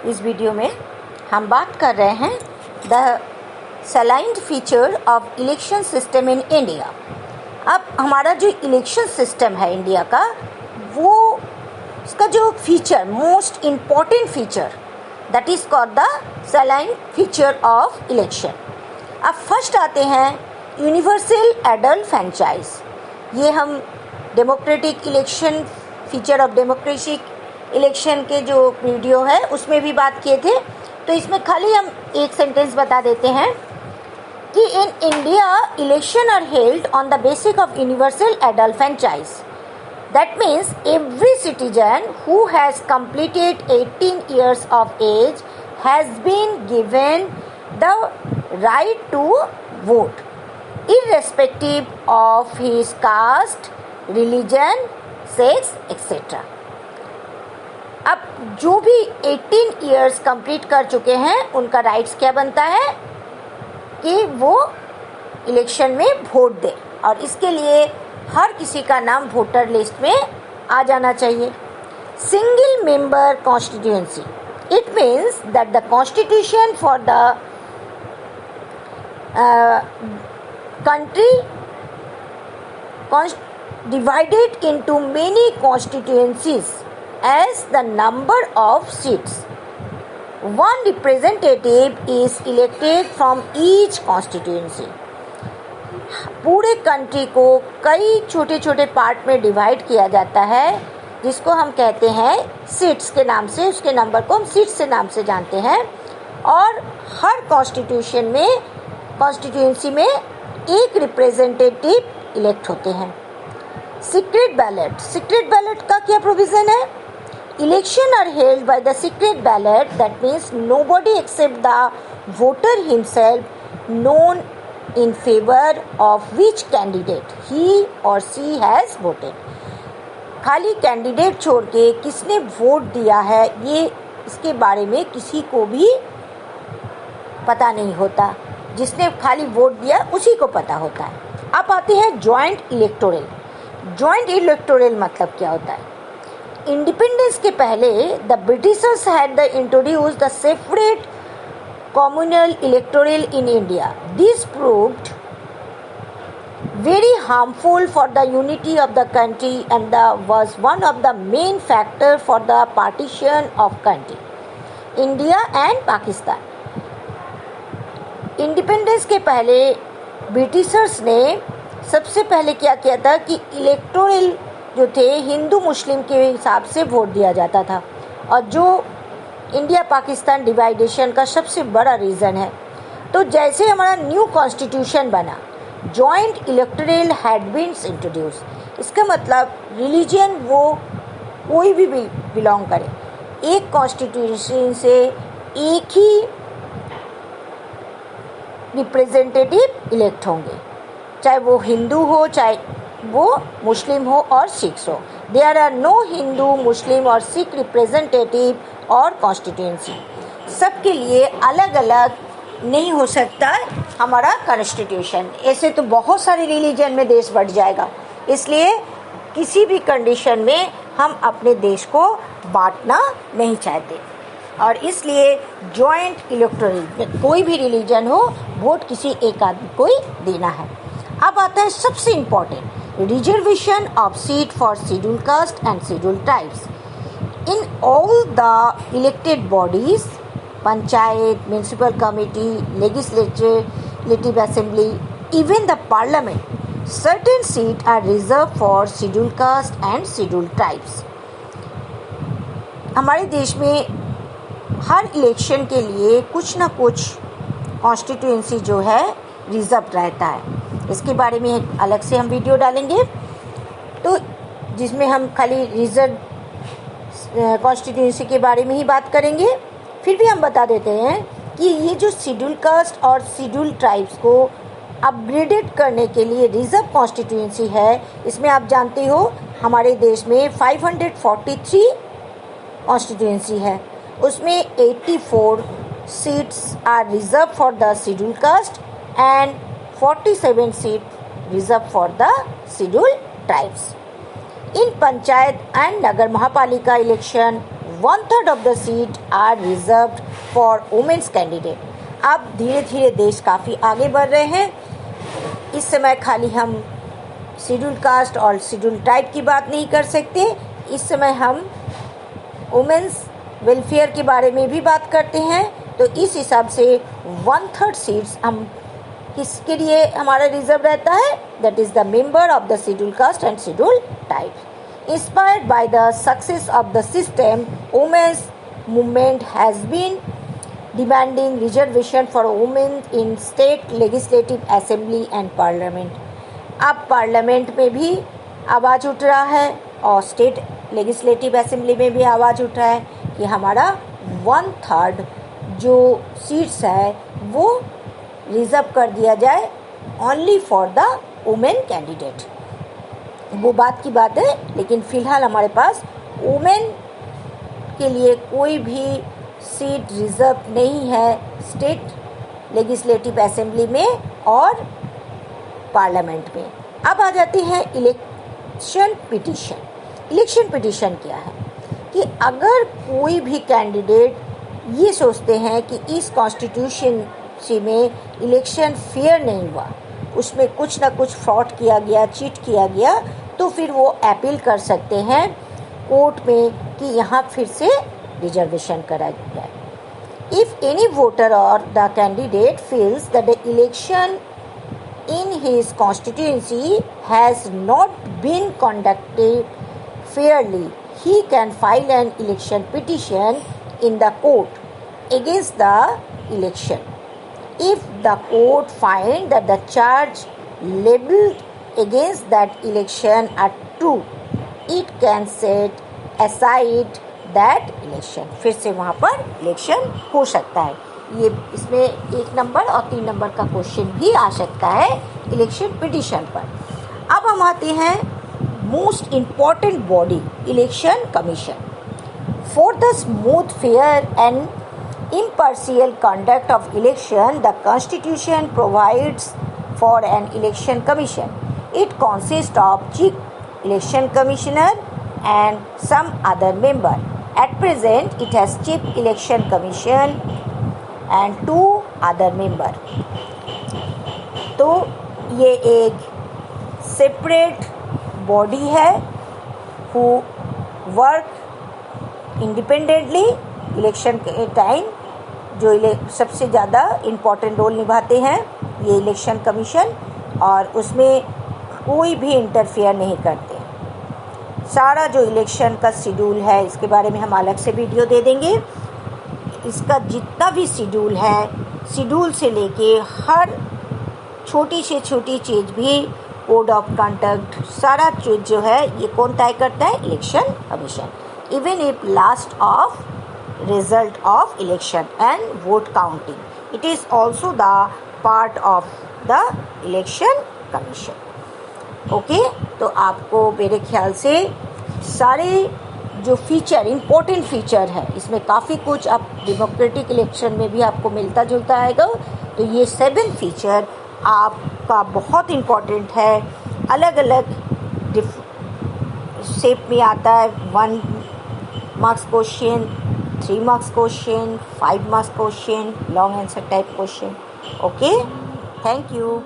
इस वीडियो में हम बात कर रहे हैं the salient feature of election system in India. अब हमारा जो इलेक्शन सिस्टम है इंडिया का, वो उसका जो feature, most important feature, that is called the salient feature of election. अब फर्स्ट आते हैं यूनिवर्सल एडल्ट फ्रेंचाइज। ये हम democratic election, feature of democratic election के जो वीडियो है उसमें भी बात किए थे। तो इसमें खाली हम एक सेंटेंस बता देते हैं कि in India election are held on the basis of universal adult franchise. That means every citizen who has completed 18 years of age has been given the right to vote irrespective of his caste, religion, sex, etc. अब जो भी 18 years complete कर चुके हैं उनका rights क्या बनता है कि वो इलेक्शन में वोट दे, और इसके लिए हर किसी का नाम वोटर लिस्ट में आ जाना चाहिए। Single member constituency, it means that the constitution for the country divided into many constituencies as the number of seats. One representative is elected from each constituency. पूरे कंट्री को कई छोटे छोटे पार्ट में divide किया जाता है, जिसको हम कहते हैं सीट्स के नाम से। उसके नंबर को हम सीट्स से नाम से जानते हैं। और हर कॉन्स्टिट्यूएंसी में एक रिप्रेजेंटेटिव इलेक्ट होते हैं। सीक्रेट बैलेट का क्या प्रोविजन है? Election are held by the secret ballot, that means nobody except the voter himself known in favour of which candidate he और सी हैज वोटेड। खाली कैंडिडेट छोड़ के किसने वोट दिया है ये इसके बारे में किसी को भी पता नहीं होता। जिसने खाली वोट दिया उसी को पता होता है। अब आते हैं जॉइंट इलेक्टोरल। जॉइंट इलेक्टोरल मतलब क्या होता है? इंडिपेंडेंस के पहले the Britishers had the introduce the separate communal electoral in India. This proved very harmful for the unity of the country and was one of the main factor for the partition of country India and Pakistan. Independence के पहले Britishers ने सबसे पहले क्या किया था कि electoral जो थे हिंदू मुस्लिम के हिसाब से वोट दिया जाता था, और जो इंडिया पाकिस्तान डिवाइडेशन का सबसे बड़ा रीज़न है। तो जैसे हमारा न्यू कॉन्स्टिट्यूशन बना, joint electoral had been introduce. इसका मतलब रिलीजन वो कोई भी बिलोंग करे, एक कॉन्स्टिट्यूशन से एक ही रिप्रेजेंटेटिव इलेक्ट होंगे, चाहे वो हिंदू हो, चाहे वो मुस्लिम हो और सिख हो। देयर आर नो हिंदू, मुस्लिम और सिख रिप्रेजेंटेटिव और कॉन्स्टिट्यूएंसी। सबके लिए अलग अलग नहीं हो सकता हमारा कॉन्स्टिट्यूशन। ऐसे तो बहुत सारे रिलीजन में देश बढ़ जाएगा, इसलिए किसी भी कंडीशन में हम अपने देश को बांटना नहीं चाहते, और इसलिए जॉइंट इलेक्टोरल में कोई भी रिलीजन हो, वोट किसी एक आदमी को ही देना है। अब आता है सबसे important, reservation of seat for schedule caste and schedule tribes in all the elected bodies, panchayat, municipal committee, legislative assembly, even the parliament. Certain seat are reserve for schedule caste and schedule tribes. हमारे देश में हर election के लिए कुछ ना कुछ constituency जो है रिजर्व रहता है। इसके बारे में एक अलग से हम वीडियो डालेंगे, तो जिसमें हम खाली रिजर्व कॉन्स्टिट्यूएंसी के बारे में ही बात करेंगे। फिर भी हम बता देते हैं कि ये जो शेड्यूल कास्ट और शेड्यूल ट्राइब्स को अपग्रेडेड करने के लिए रिजर्व कॉन्स्टिट्यूएंसी है, इसमें आप जानते हो हमारे देश में 543 कॉन्स्टिट्यूएंसी है, उसमें 84 seats are reserve for the schedule caste and 47 seat reserve for the schedule tribes. In panchayat and nagar mahapalika election 1/3 of the seat are reserved for womens candidate. अब धीरे धीरे देश काफ़ी आगे बढ़ रहे हैं। इस समय खाली हम शेड्यूल कास्ट और शेड्यूल ट्राइब की बात नहीं कर सकते, इस समय हम वुमेन्स वेलफेयर के बारे में भी बात करते हैं। तो इस हिसाब से 1/3 सीट्स हम किसके लिए हमारा रिजर्व रहता है, that is the member of the schedule caste and schedule tribe. Inspired by the success of the system, women's movement has been demanding reservation for women in state legislative assembly and parliament। अब parliament में भी आवाज़ उठ रहा है और state legislative assembly में भी आवाज़ उठ रहा है कि हमारा 1/3 जो सीट्स है वो रिजर्व कर दिया जाए only for the women candidate. वो बात की बात है, लेकिन फ़िलहाल हमारे पास वुमेन के लिए कोई भी सीट रिजर्व नहीं है स्टेट लेजिस्लेटिव असेंबली में और पार्लियामेंट में। अब आ जाते हैं इलेक्शन पिटीशन। इलेक्शन पिटीशन क्या है कि अगर कोई भी कैंडिडेट ये सोचते हैं कि इस कॉन्स्टिट्यूशन में इलेक्शन फेयर नहीं हुआ, उसमें कुछ ना कुछ फ्रॉड किया गया, चीट किया गया, तो फिर वो अपील कर सकते हैं कोर्ट में कि यहाँ फिर से रिजर्वेशन करा जाए। इफ एनी वोटर और the candidate feels that the election in his constituency has not been conducted fairly, he can file an election petition in the court against the election. If the court finds that the charge leveled against that election are true, it can set aside that election. फिर से वहाँ पर election हो सकता है। ये इसमें 1 number और 3 नंबर का क्वेश्चन भी आ सकता है इलेक्शन पिटीशन पर। अब हम आते हैं most important body, election commission. For the smooth fair and impartial conduct of election, the constitution provides for an election commission. It consist of chief election commissioner and some other member. At present, it has Chief Election Commission and 2 other member. तो ये एक separate body है who work independently election के time. जो सबसे ज़्यादा important role निभाते हैं ये इलेक्शन कमीशन, और उसमें कोई भी इंटरफेयर नहीं करते। सारा जो इलेक्शन का शेड्यूल है इसके बारे में हम अलग से वीडियो दे देंगे। इसका जितना भी शेड्यूल है, शेड्यूल से लेके हर छोटी से छोटी चीज़ भी, कोड ऑफ कंडक्ट, सारा चीज़ जो है ये कौन तय करता है, election commission. Even if last of result of election and vote counting, it is also the part of the election commission. Okay, तो आपको मेरे ख्याल से सारे जो फीचर, इम्पोर्टेंट फीचर है, इसमें काफ़ी कुछ आप डेमोक्रेटिक इलेक्शन में भी आपको मिलता जुलता आएगा। तो ये 7 फीचर आपका बहुत इम्पोर्टेंट है। अलग अलग शेप में आता है, 1 marks question, 3 marks question, 5 marks question, long answer type question. Okay, thank you.